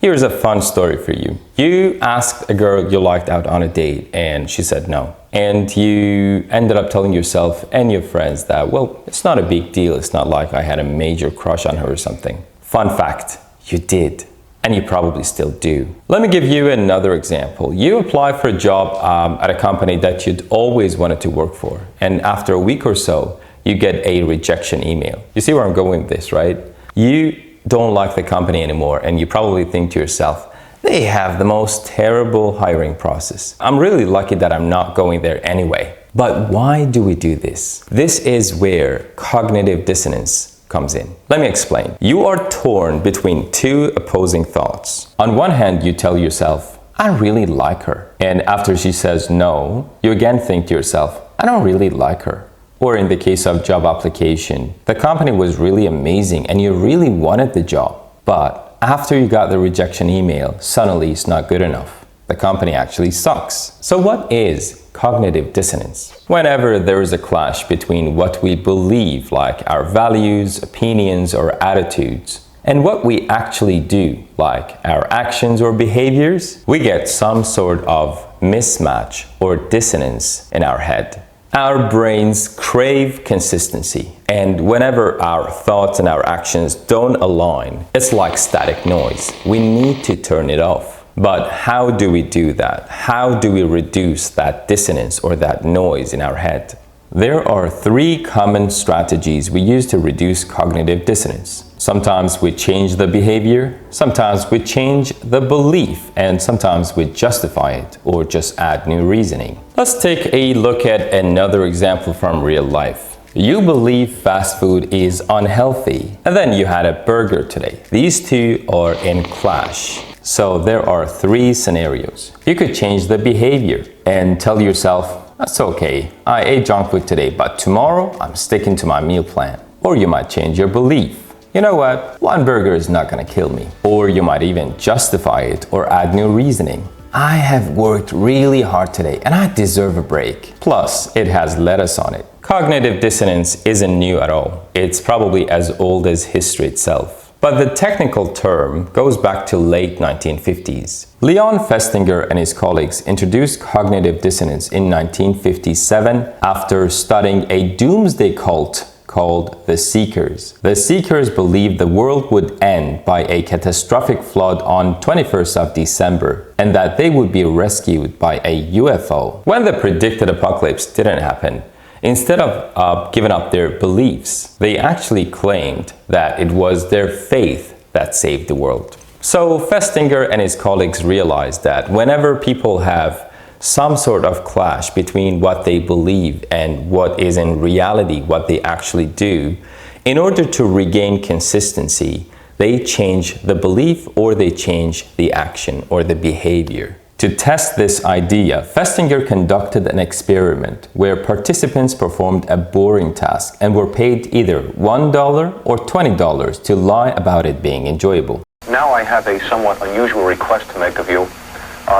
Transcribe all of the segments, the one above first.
Here's a fun story for you. You asked a girl you liked out on a date and she said no. And you ended up telling yourself and your friends that, well, it's not a big deal. It's not like I had a major crush on her or something. Fun fact, you did. And you probably still do. Let me give you another example. You apply for a job at a company that you'd always wanted to work for. And after a week or so, you get a rejection email. You see where I'm going with this, right? You don't like the company anymore and you probably think to yourself, they have the most terrible hiring process. I'm really lucky that I'm not going there anyway. But why do we do this? This is where cognitive dissonance comes in. Let me explain. You are torn between two opposing thoughts. On one hand, you tell yourself, I really like her. And after she says no, you again think to yourself, I don't really like her. Or in the case of job application, the company was really amazing and you really wanted the job. But after you got the rejection email, suddenly it's not good enough. The company actually sucks. So what is cognitive dissonance? Whenever there is a clash between what we believe, like our values, opinions, or attitudes, and what we actually do, like our actions or behaviors, we get some sort of mismatch or dissonance in our head. Our brains crave consistency, and whenever our thoughts and our actions don't align, it's like static noise. We need to turn it off. But how do we do that? How do we reduce that dissonance or that noise in our head? There are three common strategies we use to reduce cognitive dissonance. Sometimes we change the behavior, sometimes we change the belief, and sometimes we justify it or just add new reasoning. Let's take a look at another example from real life. You believe fast food is unhealthy, and then you had a burger today. These two are in clash. So there are three scenarios. You could change the behavior and tell yourself, that's okay, I ate junk food today, but tomorrow I'm sticking to my meal plan. Or you might change your belief. You know what, one burger is not gonna kill me. Or you might even justify it or add new reasoning. I have worked really hard today and I deserve a break. Plus, it has lettuce on it. Cognitive dissonance isn't new at all. It's probably as old as history itself. But the technical term goes back to late 1950s. Leon Festinger and his colleagues introduced cognitive dissonance in 1957 after studying a doomsday cult called the Seekers. The Seekers believed the world would end by a catastrophic flood on 21st of December and that they would be rescued by a UFO. When the predicted apocalypse didn't happen, instead of giving up their beliefs, they actually claimed that it was their faith that saved the world. So Festinger and his colleagues realized that whenever people have some sort of clash between what they believe and what is in reality what they actually do, in order to regain consistency, they change the belief or they change the action or the behavior. To test this idea, Festinger conducted an experiment where participants performed a boring task and were paid either $1 or $20 to lie about it being enjoyable. Now I have a somewhat unusual request to make of you.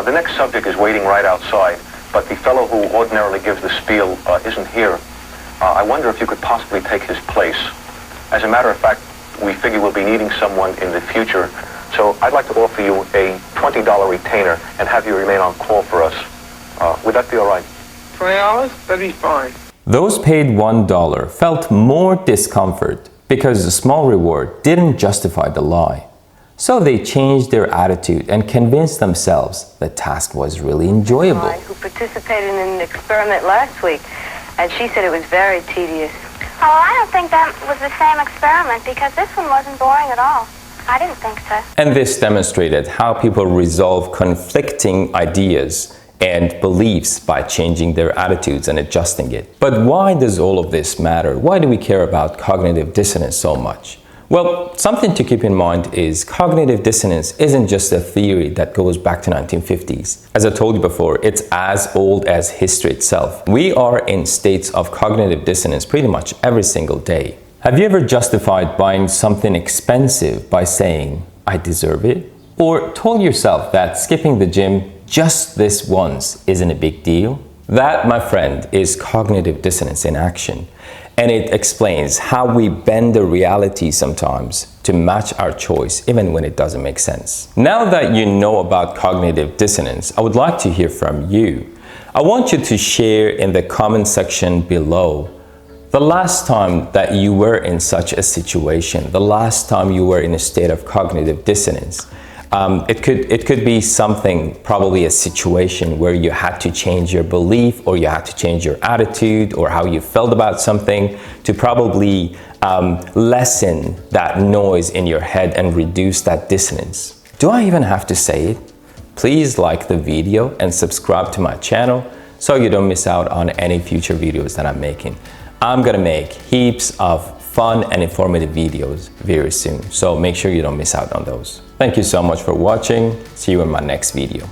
The next subject is waiting right outside, but the fellow who ordinarily gives the spiel isn't here. I wonder if you could possibly take his place. As a matter of fact, we figure we'll be needing someone in the future. So I'd like to offer you a $20 retainer and have you remain on call for us. Would that be all right? $20? That'd be fine. Those paid $1 felt more discomfort because the small reward didn't justify the lie. So they changed their attitude and convinced themselves the task was really enjoyable. Who participated in an experiment last week, and she said it was very tedious. Oh, I don't think that was the same experiment because this one wasn't boring at all. I didn't think so. And this demonstrated how people resolve conflicting ideas and beliefs by changing their attitudes and adjusting it. But why does all of this matter? Why do we care about cognitive dissonance so much? Well, something to keep in mind is cognitive dissonance isn't just a theory that goes back to 1950s. As I told you before, it's as old as history itself. We are in states of cognitive dissonance pretty much every single day. Have you ever justified buying something expensive by saying, I deserve it? Or told yourself that skipping the gym just this once isn't a big deal? That, my friend, is cognitive dissonance in action. And it explains how we bend the reality sometimes to match our choice, even when it doesn't make sense. Now that you know about cognitive dissonance, I would like to hear from you. I want you to share in the comment section below the last time that you were in such a situation, the last time you were in a state of cognitive dissonance. It could be something, probably a situation where you had to change your belief, or you had to change your attitude, or how you felt about something to probably lessen that noise in your head and reduce that dissonance. Do I even have to say it? Please like the video and subscribe to my channel so you don't miss out on any future videos that I'm making. I'm gonna make heaps of fun and informative videos very soon, so make sure you don't miss out on those. Thank you so much for watching. See you in my next video.